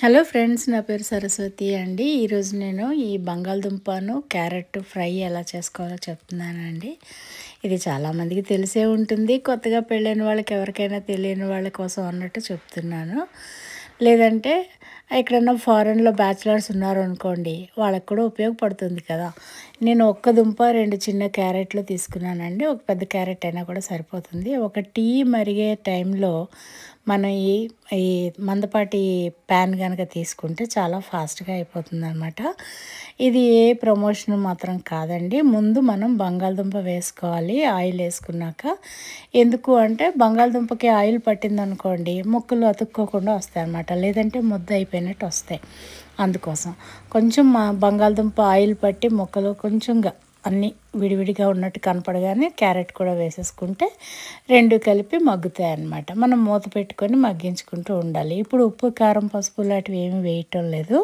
Hello friends, నా పేరు సరస్వతి అండి. ఈరోజు నేను ఈ బంగాళదుంపను క్యారెట్ ఫ్రై ఎలా చేసుకోవాలో చెప్తున్నానండి. ఇది చాలామందికి తెలిసే ఉంటుంది. కొత్తగా పెళ్ళైన వాళ్ళకి ఎవరికైనా తెలియని వాళ్ళ కోసం అన్నట్టు చెప్తున్నాను. లేదంటే ఎక్కడన్నా ఫారెన్లో బ్యాచిలర్స్ ఉన్నారనుకోండి, వాళ్ళకి కూడా ఉపయోగపడుతుంది కదా. నేను ఒక్క దుంప 2 చిన్న క్యారెట్లు తీసుకున్నానండి. ఒక పెద్ద క్యారెట్ అయినా కూడా సరిపోతుంది. ఒక టీ మరిగే టైంలో మనం ఈ ఈ మందపాటి ప్యాన్ కనుక తీసుకుంటే చాలా ఫాస్ట్గా అయిపోతుందన్నమాట. ఇది ఏ ప్రమోషన్ మాత్రం కాదండి. ముందు మనం బంగాళదుంప వేసుకోవాలి ఆయిల్ వేసుకున్నాక. ఎందుకు అంటే బంగాళదుంపకి ఆయిల్ పట్టిందనుకోండి ముక్కలు అతుక్కోకుండా వస్తాయి అన్నమాట, లేదంటే ముద్ద అయిపోయినట్టు వస్తాయి. అందుకోసం కొంచెం బంగాళదుంప ఆయిల్ పట్టి ముక్కలు కొంచెంగా అన్నీ విడివిడిగా ఉన్నట్టు కనపడగానే క్యారెట్ కూడా వేసేసుకుంటే 2 కలిపి మగ్గుతాయి అన్నమాట. మనం మూత పెట్టుకొని మగ్గించుకుంటూ ఉండాలి. ఇప్పుడు ఉప్పు, కారం, పసుపు లాంటివి ఏమీ వేయటం లేదు.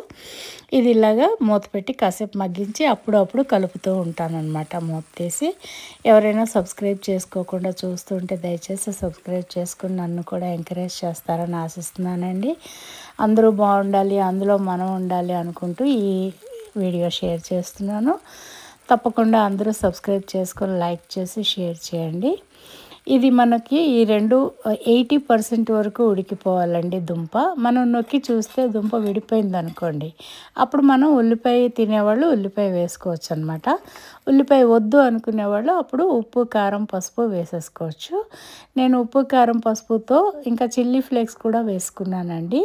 ఇది ఇలాగా మూత పెట్టి కాసేపు మగ్గించి అప్పుడప్పుడు కలుపుతూ ఉంటానన్నమాట మూత తీసి. ఎవరైనా సబ్స్క్రైబ్ చేసుకోకుండా చూస్తుంటే దయచేసి సబ్స్క్రైబ్ చేసుకుని నన్ను కూడా ఎంకరేజ్ చేస్తారని ఆశిస్తున్నానండి. అందరూ బాగుండాలి, అందులో మనం ఉండాలి అనుకుంటూ ఈ వీడియో షేర్ చేస్తున్నాను. తప్పకుండా అందరూ సబ్స్క్రైబ్ చేసుకొని లైక్ చేసి షేర్ చేయండి. ఇది మనకి ఈ 80% వరకు ఉడికిపోవాలండి దుంప. మనం నొక్కి చూస్తే దుంప విడిపోయింది అనుకోండి, అప్పుడు మనం ఉల్లిపాయ తినేవాళ్ళు ఉల్లిపాయ వేసుకోవచ్చు అనమాట. ఉల్లిపాయ వద్దు అనుకునేవాళ్ళు అప్పుడు ఉప్పు, కారం, పసుపు వేసేసుకోవచ్చు. నేను ఉప్పు, కారం, పసుపుతో ఇంకా చిల్లీ ఫ్లేక్స్ కూడా వేసుకున్నానండి.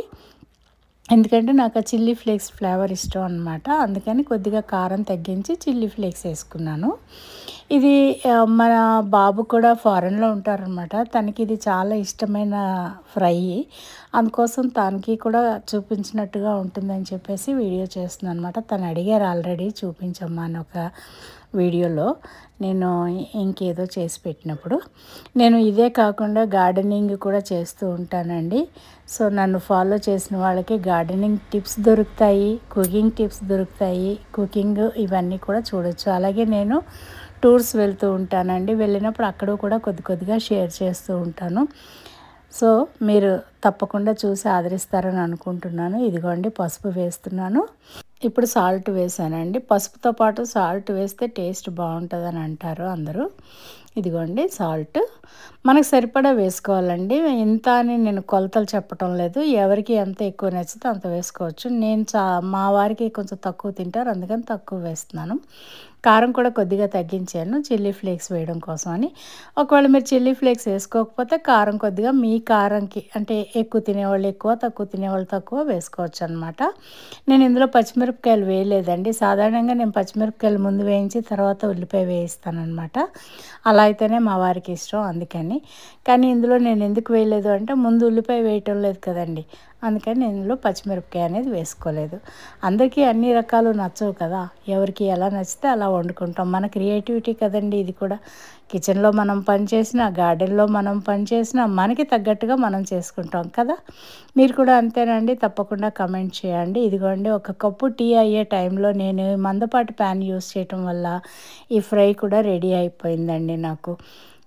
ఎందుకంటే నాకు ఆ చిల్లీ ఫ్లేక్స్ ఫ్లేవర్ ఇష్టం అనమాట. అందుకని కొద్దిగా కారం తగ్గించి చిల్లీ ఫ్లేక్స్ వేసుకున్నాను. ఇది మన బాబు కూడా ఫారెన్లో ఉంటారనమాట. తనకి ఇది చాలా ఇష్టమైన ఫ్రై. అందుకోసం తనకి కూడా చూపించినట్టుగా ఉంటుందని చెప్పేసి వీడియో చేస్తున్నాను అనమాట. తను అడిగారు ఆల్రెడీ చూపించమ్మా అని ఒక వీడియోలో, నేను ఇంకేదో చేసి పెట్టినప్పుడు. నేను ఇదే కాకుండా గార్డెనింగ్ కూడా చేస్తూ ఉంటానండి. సో నన్ను ఫాలో చేసిన వాళ్ళకి గార్డెనింగ్ టిప్స్ దొరుకుతాయి, కుకింగ్ టిప్స్ దొరుకుతాయి, కుకింగ్ ఇవన్నీ కూడా చూడొచ్చు. అలాగే నేను టూర్స్ వెళ్తూ ఉంటానండి. వెళ్ళినప్పుడు అక్కడ కూడా కొద్దిగా షేర్ చేస్తూ ఉంటాను. సో మీరు తప్పకుండా చూసి ఆదరిస్తారని అనుకుంటున్నాను. ఇదిగోండి పసుపు వేస్తున్నాను. ఇప్పుడు సాల్ట్ వేసానండి. పసుపుతో పాటు సాల్ట్ వేస్తే టేస్ట్ బాగుంటుందని అంటారు అందరూ. ఇదిగోండి సాల్ట్ మనకు సరిపడా వేసుకోవాలండి. ఇంత అని నేను కొలతలు చెప్పటం లేదు. ఎవరికి ఎంత ఎక్కువ నచ్చితే అంత వేసుకోవచ్చు. నేను మా వారికి కొంచెం తక్కువ తింటారు, అందుకని తక్కువ వేస్తున్నాను. కారం కూడా కొద్దిగా తగ్గించాను చిల్లీ ఫ్లేక్స్ వేయడం కోసం అని. ఒకవేళ మీరు చిల్లీ ఫ్లేక్స్ వేసుకోకపోతే కారం కొద్దిగా మీ కారంకి, అంటే ఎక్కువ తినేవాళ్ళు ఎక్కువ, తక్కువ తినేవాళ్ళు తక్కువ వేసుకోవచ్చు అనమాట. నేను ఇందులో పచ్చిమిరపకాయలు వేయలేదండి. సాధారణంగా నేను పచ్చిమిరపకాయలు ముందు వేయించి తర్వాత ఉల్లిపాయ వేయిస్తానమాట. అలా అయితేనే మా వారికి ఇష్టం, అందుకని. కానీ ఇందులో నేను ఎందుకు వేయలేదు అంటే ముందు ఉల్లిపాయ వేయటం లేదు కదండి, అందుకని నేను ఇందులో పచ్చిమిరపకాయ అనేది వేసుకోలేదు. అందరికీ అన్ని రకాలు నచ్చవు కదా, ఎవరికి ఎలా నచ్చితే అలా వండుకుంటాం. మన క్రియేటివిటీ కదండి ఇది కూడా. కిచెన్లో మనం పని చేసినా, గార్డెన్లో మనం పని చేసినా మనకి తగ్గట్టుగా మనం చేసుకుంటాం కదా. మీరు కూడా అంతేనండి. తప్పకుండా కమెంట్ చేయండి. ఇదిగోండి ఒక కప్పు టీ అయ్యే టైంలో నేను మందపాటి ప్యాన్ యూస్ చేయటం వల్ల ఈ ఫ్రై కూడా రెడీ అయిపోయిందండి నాకు.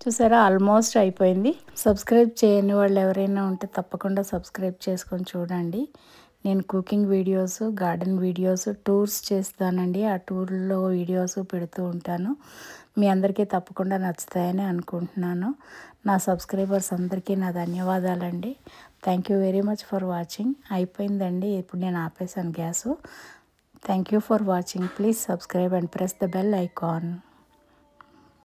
చూసారా, ఆల్మోస్ట్ అయిపోయింది. సబ్స్క్రైబ్ చేయని వాళ్ళు ఎవరైనా ఉంటే తప్పకుండా సబ్స్క్రైబ్ చేసుకొని చూడండి. నేను cooking videos, garden videos, tours చేస్తానండి. ఆ టూర్లో వీడియోస్ పెడుతూ ఉంటాను. మీ అందరికీ తప్పకుండా నచ్చుతాయని అనుకుంటున్నాను. నా సబ్స్క్రైబర్స్ అందరికీ నా ధన్యవాదాలండి. Thank you very much for watching. అయిపోయిందండి, ఇప్పుడు నేను ఆపేసాను gas. Thank you for watching. Please subscribe and press the bell icon.